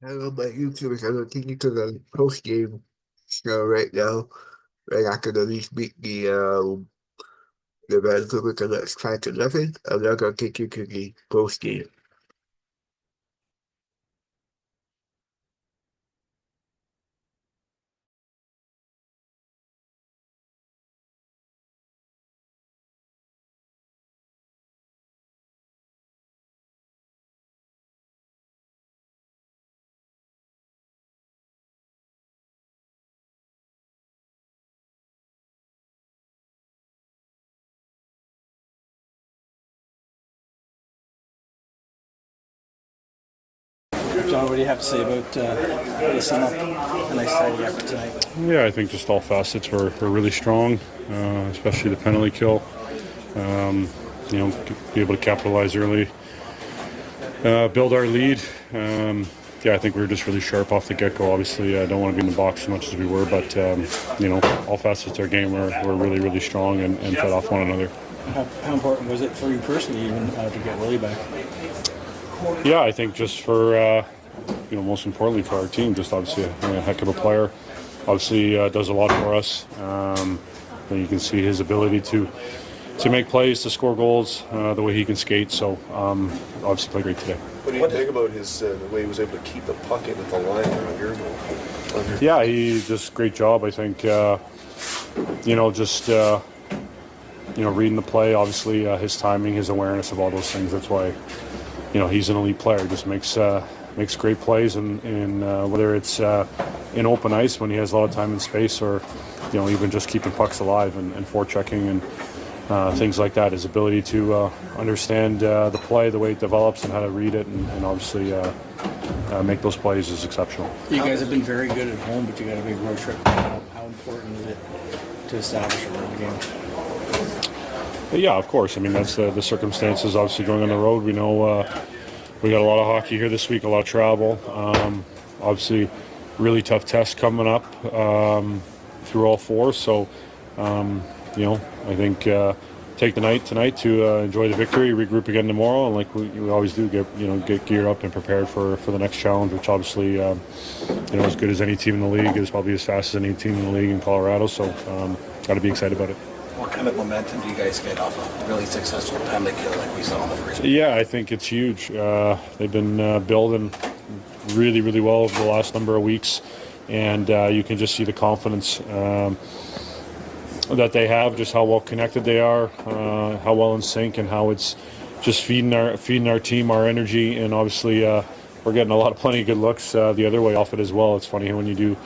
Hello, my YouTubers. I'm taking to the post game show right now, right after the Leafs beat the Vancouver Canucks 5-0. I'm now gonna take you to the post game. John, what do you have to say about lacing up a nice tidy effort tonight? Yeah, I think just all facets were really strong, especially the penalty kill. Um, be able to capitalize early, build our lead. Yeah, I think we were just really sharp off the get-go. Obviously, I don't want to be in the box as much as we were, but all facets of our game were really, really strong and fed off one another. How important was it for you personally even to get Willie back? Yeah, I think just for most importantly for our team, just obviously a heck of a player. Obviously, does a lot for us. And you can see his ability to make plays, to score goals, the way he can skate. So obviously played great today. What do you think about his the way he was able to keep the puck in at the line on your goal? Yeah, he just great job. I think reading the play. Obviously, his timing, his awareness of all those things. That's why he's an elite player. Just makes great plays, and whether it's in open ice when he has a lot of time and space, or even just keeping pucks alive and forechecking and things like that. His ability to understand the play, the way it develops, and how to read it, and obviously make those plays is exceptional. You guys have been very good at home, but you got a big road trip. How important is it to establish a road game? Yeah, of course. I mean, that's the circumstances. Obviously, going on the road, we know we got a lot of hockey here this week, a lot of travel. Obviously, really tough test coming up through all four. So, I think take the night tonight to enjoy the victory, regroup again tomorrow, and like we always do, get geared up and prepared for the next challenge, which obviously, as good as any team in the league, is probably as fast as any team in the league in Colorado. So, got to be excited about it. What kind of momentum do you guys get off a really successful penalty kill like we saw in the first game? Yeah, I think it's huge. They've been building really, really well over the last number of weeks, and you can just see the confidence that they have, just how well connected they are, how well in sync, and how it's just feeding our team our energy. And obviously, we're getting plenty of good looks the other way off it as well. It's funny when you do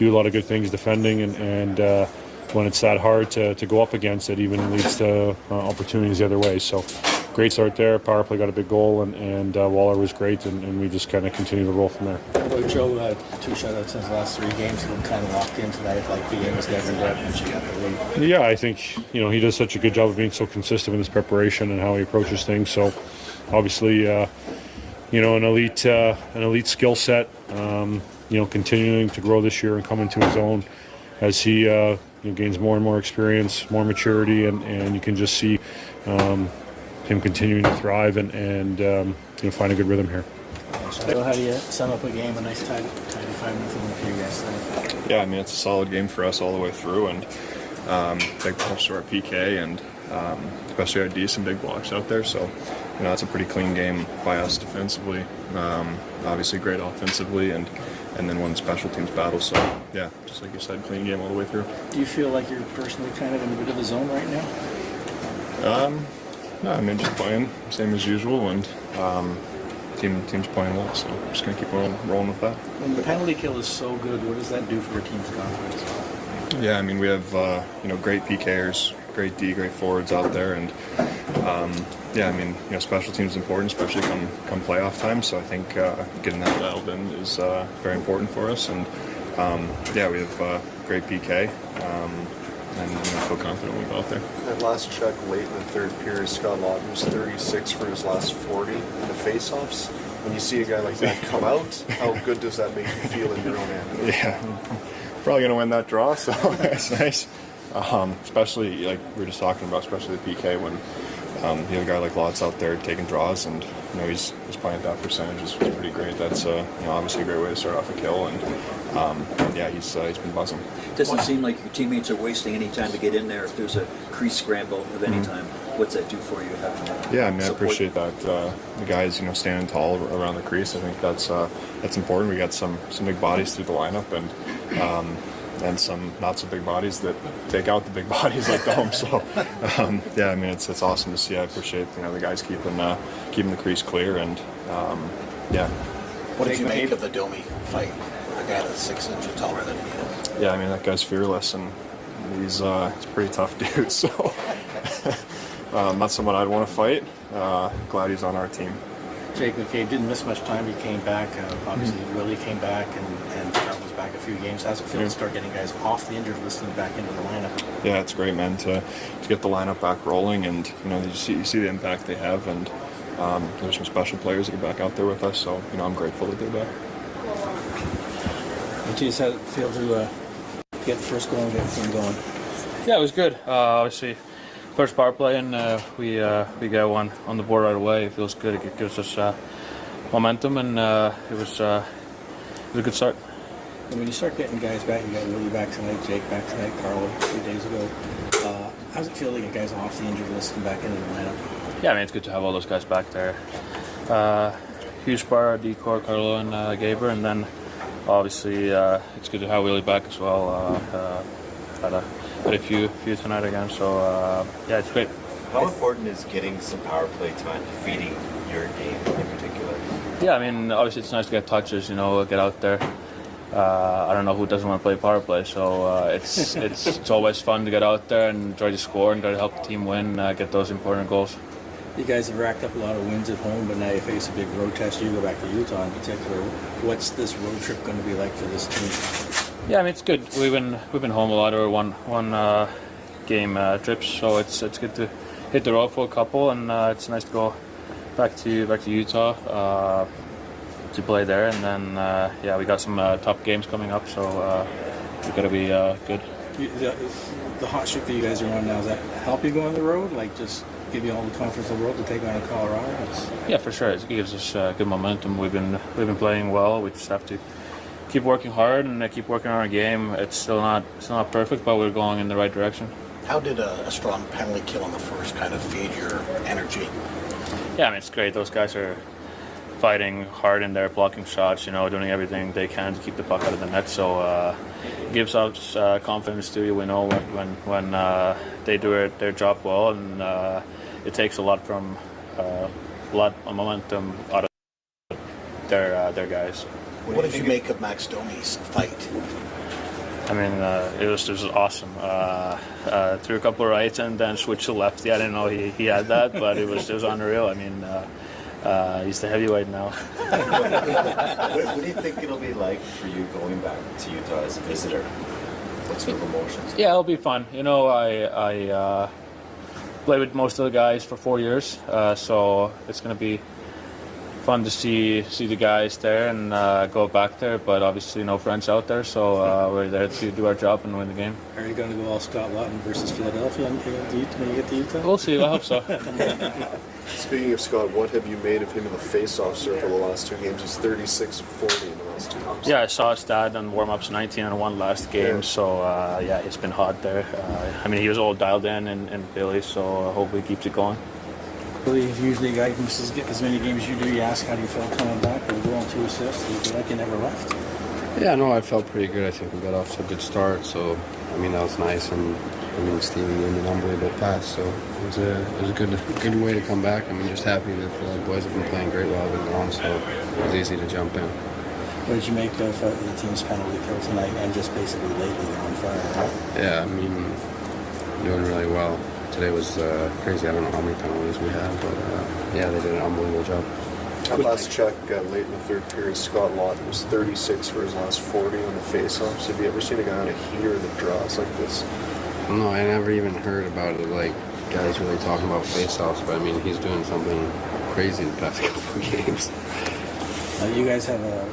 a lot of good things defending, and when it's that hard to go up against, it even leads to opportunities the other way. So great start there. Power play got a big goal, and Waller was great, and we just kind of continue to roll from there. How about Joe? 2 shutouts in his last 3 games. He kind of locked into that. Like the game was never in depth when she got the lead. Yeah, I think he does such a good job of being so consistent with his preparation and how he approaches things. So obviously, an elite skill set. Continuing to grow this year and come into his own as he gains more and more experience, more maturity, and you can just see him continuing to thrive and find a good rhythm here. So how do you sum up a game, a nice tidy 5-0 win for you guys tonight? Yeah, I mean, it's a solid game for us all the way through, and big push to our PK, and especially our D, some big blocks out there. So, it's a pretty clean game by us defensively. Obviously, great offensively, and then one special teams battle. So, yeah, just like you said, clean game all the way through. Do you feel like you're personally kind of in a bit of a zone right now? No, I mean, just playing same as usual, and team's playing well, so I'm just gonna keep rolling with that. When the penalty kill is so good, what does that do for your team's confidence? Yeah, I mean, we have great PKers, great D, great forwards out there, and yeah, I mean, special teams is important, especially come playoff time. So I think getting that dialed in is very important for us, and yeah, we have great PK. And I feel confident we'll go out there. That last check late in the third period, Scott Lawton was 36 for his last 40 in the face-offs. When you see a guy like that come out, how good does that make you feel in your own end? Yeah, probably going to win that draw, so that's nice. Especially, like we were just talking about, especially the PK when you have a guy like Lots out there taking draws, and he's playing at that percentage is pretty great. That's obviously a great way to start off a kill, and yeah, he's been buzzing. It doesn't seem like your teammates are wasting any time to get in there. If there's a crease scramble of any time, what's that do for you? Having that Yeah, I mean, I support? appreciate that. The guys, standing tall around the crease. I think that's important. We got some big bodies through the lineup, and some not so big bodies that take out the big bodies like Dome. So yeah, I mean, it's awesome to see. I appreciate the guys keeping the crease clear, and yeah. What did you make of the Domi fight? A guy that's 6 inches taller than you. Yeah, I mean, that guy's fearless, and he's a pretty tough dude. So not someone I'd want to fight. Glad he's on our team. Jake McCabe didn't miss much time. He came back. Obviously, Willie came back, and Carl was back a few games. How's it feel to start getting guys off the injured list and back into the lineup? Yeah, it's great, man, to get the lineup back rolling, and you see the impact they have, and there's some special players that are back out there with us. So I'm grateful that they're back. Matthias, how did it feel to get the first goal and get the team going? Yeah, it was good. Obviously, first power play, and we got one on the board right away. It feels good. It gives us momentum, and it was a good start. And when you start getting guys back, you got Willie back tonight, Jake back tonight, Carl a few days ago. How's it feel to get guys off the injured list and back into the lineup? Yeah, I mean, it's good to have all those guys back there. Hughes, Bar, Decor, Carlo, and Gaber, and then obviously it's good to have Willie back as well. Had a few tonight again, so yeah, it's great. How important is getting some power play time, feeding your game in particular? Yeah, I mean, obviously it's nice to get touches, get out there. I don't know who doesn't want to play power play, so it's always fun to get out there and try to score and try to help the team win, get those important goals. You guys have racked up a lot of wins at home, but now you face a big road test. You go back to Utah in particular. What's this road trip going to be like for this team? Yeah, I mean, it's good. We've been home a lot, or one game trips, so it's good to hit the road for a couple, and it's nice to go back to Utah to play there, and then yeah, we got some tough games coming up, so we got to be good. The hot streak that you guys are on now, does that help you go on the road? Like, just give you all the confidence in the world to take on Colorado? Yeah, for sure. It gives us good momentum. We've been playing well. We just have to keep working hard and keep working on our game. It's still not perfect, but we're going in the right direction. How did a strong penalty kill in the first kind of feed your energy? Yeah, I mean, it's great. Those guys are fighting hard in there, blocking shots, doing everything they can to keep the puck out of the net. So it gives us confidence too. We know when they do their job well, and it takes a lot of momentum out of their guys. What did you make of Max Domi's fight? I mean, it was awesome. Threw a couple of rights and then switched to lefty. I didn't know he had that, but it was unreal. I mean, he's the heavyweight now. What do you think it'll be like for you going back to Utah as a visitor? What sort of emotions? Yeah, it'll be fun. I played with most of the guys for 4 years, so it's going to be fun to see the guys there and go back there, but obviously no friends out there, so we're there to do our job and win the game. Are you going to go all Scott Laughton versus Philadelphia when you get to Utah? We'll see. I hope so. Speaking of Scott, what have you made of him in the face-off circle the last 2 games? He's 36 of 40 in the last 2 games. Yeah, I saw his stat on warm-ups, 19-1 last game, so yeah, it's been hot there. I mean, he was all dialed in Philly, so hopefully he keeps it going. Really, usually a guy who misses as many games as you do, you ask how do you feel coming back, or goal and 2 assists, you feel like you never left? Yeah, no, I felt pretty good. I think we got off to a good start, so I mean that was nice, and I mean Stevie gave me an unbelievable pass, so it was a good way to come back. I mean, just happy that the boys have been playing great while I've been gone, so it was easy to jump in. What did you make of the team's penalty kill tonight, and just basically lately they're on fire? Yeah, I mean, doing really well. Today was crazy. I don't know how many penalties we had, but yeah, they did an unbelievable job. At last check, late in the third period, Scott Laughton was 36 for his last 40 on the face-offs. Have you ever seen a guy on a heater that draws like this? No, I never even heard about it, like guys really talking about face-offs, but I mean, he's doing something crazy the past couple of games. You guys have a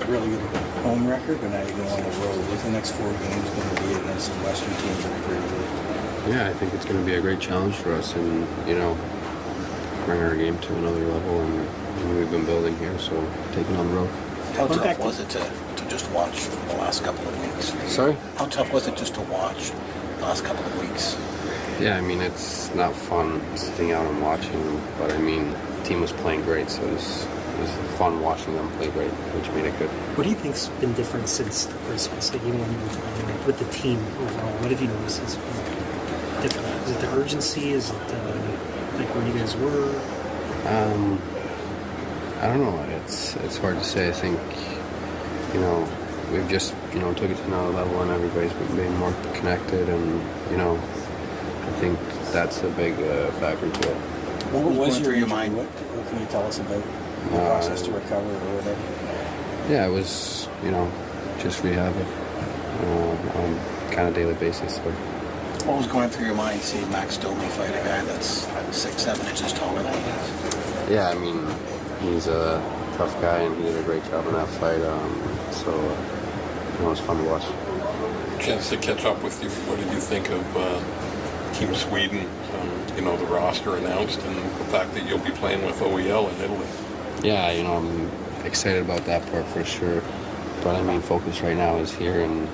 really good home record, but now you go on the road. What's the next 4 games going to be against some Western teams that are pretty good? Yeah, I think it's going to be a great challenge for us, and bring our game to another level, and we've been building here, so taking on the road. How tough was it to just watch for the last couple of weeks? Sorry? How tough was it just to watch the last couple of weeks? Yeah, I mean, it's not fun sitting out and watching, but I mean, the team was playing great, so it was fun watching them play great, which made it good. What do you think's been different since Christmas, like even when you were playing with the team overall? What have you noticed has been different? Is it the urgency? Is it like where you guys were? I don't know. It's hard to say. I think, you know, we've just, you know, took it to another level, and everybody's been more connected, and, you know, I think that's a big factor to it. What was your mind? What can you tell us about the process to recover or whatever? Yeah, it was, you know, just rehab on kind of daily basis. So. What was going through your mind seeing Max Domi fight a guy that's 6'7" inches taller than he is? Yeah, I mean, he's a tough guy, and he did a great job in that fight. So you know, it was fun to watch. Chance to catch up with you. What did you think of Team Sweden? You know, the roster announced, and the fact that you'll be playing with OEL in Italy. Yeah, you know, I'm excited about that part for sure. But I mean, focus right now is here and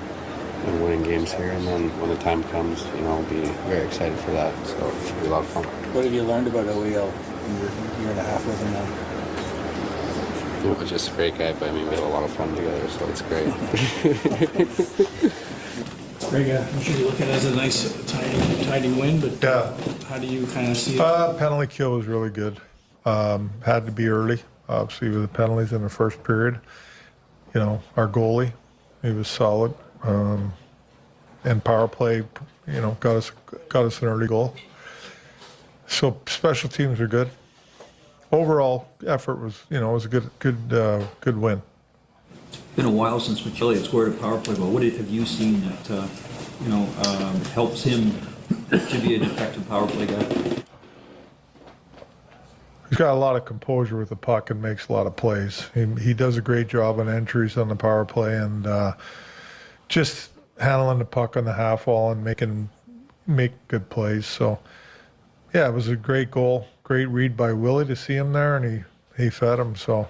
winning games here, and then when the time comes, you know, I'll be very excited for that. So it should be a lot of fun. What have you learned about OEL in your year and a half with him now? He was just a great guy, but I mean, we had a lot of fun together, so it's great. Greg, I'm sure you look at it as a nice tidy win, but how do you kind of see it? Penalty kill was really good. Had to be early, obviously, with the penalties in the first period. You know, our goalie, he was solid. And power play, you know, got us an early goal. So special teams are good. Overall effort was, you know, was a good win. It's been a while since McKelly had scored a power play goal. What have you seen that you know helps him to be an effective power play guy? He's got a lot of composure with the puck and makes a lot of plays. He does a great job on entries on the power play, and just handling the puck on the half wall and make good plays. So yeah, it was a great goal, great read by Willie to see him there, and he fed him. So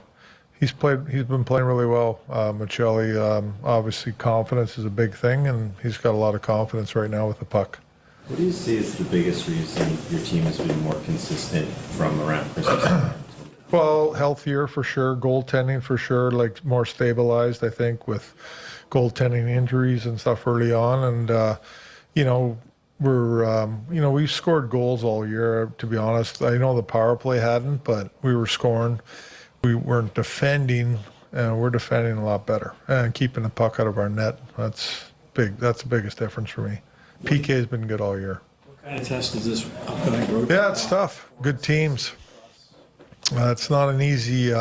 he's been playing really well. Michelli, obviously confidence is a big thing, and he's got a lot of confidence right now with the puck. What do you see is the biggest reason your team has been more consistent from around Christmas? Well, healthier for sure, goaltending for sure, like more stabilized, I think, with goaltending injuries and stuff early on. And, you know, we've scored goals all year, to be honest. I know the power play hadn't, but we were scoring. We weren't defending, and we're defending a lot better. And keeping the puck out of our net, that's big. That's the biggest difference for me. PK has been good all year. What kind of test is this upcoming road? Yeah, it's tough. Good teams. It's not an easy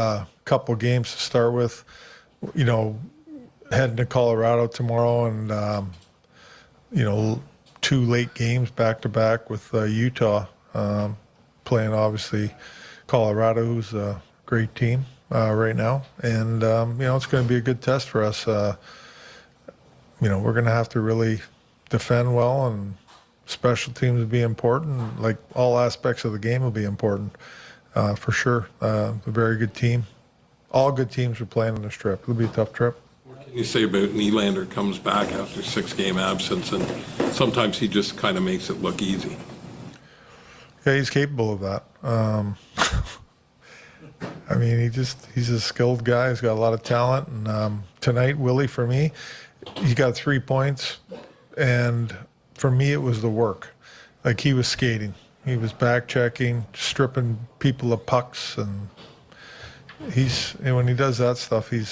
couple games to start with. You know, heading to Colorado tomorrow, and you know, 2 late games back to back with Utah, playing obviously Colorado, who's a great team right now, and you know, it's going to be a good test for us. You know, we're going to have to really defend well, and special teams will be important. Like all aspects of the game will be important for sure. A very good team. All good teams are playing on this trip. It'll be a tough trip. What can you say about Nylander comes back after 6-game absence, and sometimes he just kind of makes it look easy? Yeah, he's capable of that. I mean, he's a skilled guy. He's got a lot of talent. And tonight, Willie, for me, he got 3 points. And for me, it was the work. Like, he was skating. He was back checking, stripping people of pucks. And when he does that stuff, he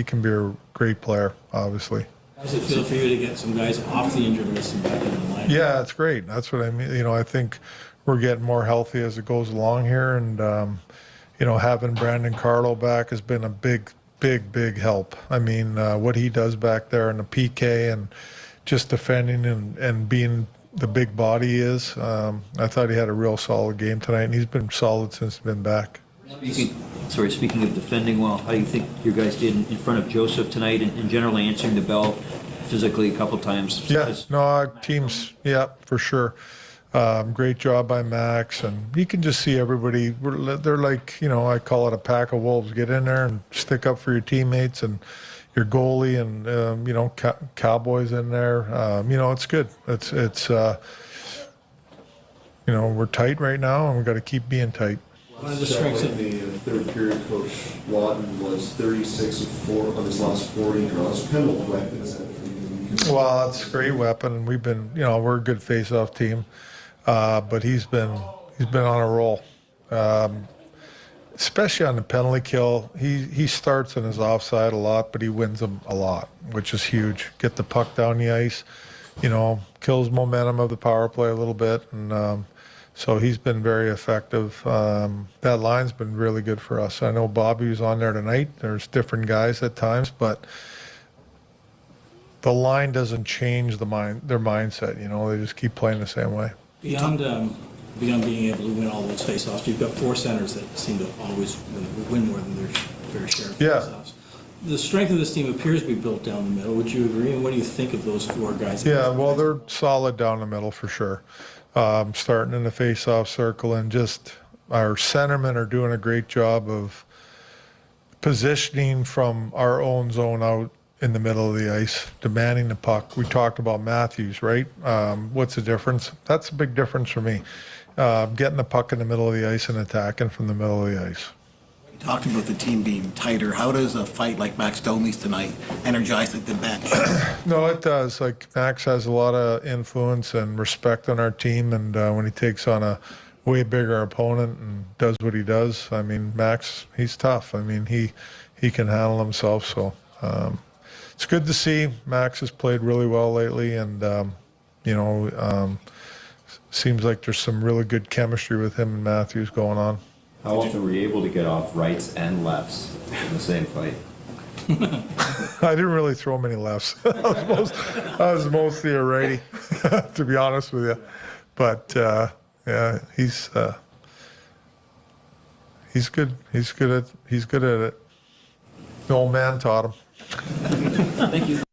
can be a great player, obviously. How does it feel for you to get some guys off the injured list and back in the line? Yeah, it's great. That's what I mean. You know, I think we're getting more healthy as it goes along here, and you know, having Brandon Carlo back has been a big help. I mean, what he does back there in the PK and just defending and being the big body he is. I thought he had a real solid game tonight, and he's been solid since he's been back. Speaking of defending well, how do you think your guys did in front of Joseph tonight, and generally answering the bell physically a couple times? Yeah, no, our teams, yeah, for sure. Great job by Max, and you can just see everybody. They're like, I call it a pack of wolves. Get in there and stick up for your teammates and your goalie, and Cowboys in there. It's good. It's we're tight right now, and we got to keep being tight. One of the strengths of the third period, Coach Lawton was 36 of 4 on his last 40 draws. What kind of weapon is that for you? Well, it's a great weapon. We've been, we're a good face-off team, but he's been on a roll, especially on the penalty kill. He starts in his offside a lot, but he wins them a lot, which is huge. Get the puck down the ice, kills momentum of the power play a little bit, and so he's been very effective. That line's been really good for us. I know Bobby was on there tonight. There's different guys at times, but the line doesn't change their mindset. They just keep playing the same way. Beyond being able to win all those faceoffs, you've got 4 centers that seem to always win more than their fair share of faceoffs. The strength of this team appears to be built down the middle. Would you agree? And what do you think of those 4 guys? Yeah, well, they're solid down the middle for sure. Starting in the face-off circle, and just our centermen are doing a great job of positioning from our own zone out in the middle of the ice, demanding the puck. We talked about Matthews, right? What's the difference? That's a big difference for me. Getting the puck in the middle of the ice and attacking from the middle of the ice. You talked about the team being tighter. How does a fight like Max Domi's tonight energize the bench? No, it does. Like, Max has a lot of influence and respect on our team, and when he takes on a way bigger opponent and does what he does, I mean, Max, he's tough. I mean, he can handle himself, so it's good to see. Max has played really well lately, and seems like there's some really good chemistry with him and Matthews going on. How often were you able to get off rights and lefts in the same fight? I didn't really throw many lefts. I was mostly a righty, to be honest with you. But yeah, he's good. He's good at it. The old man taught him. Thank you.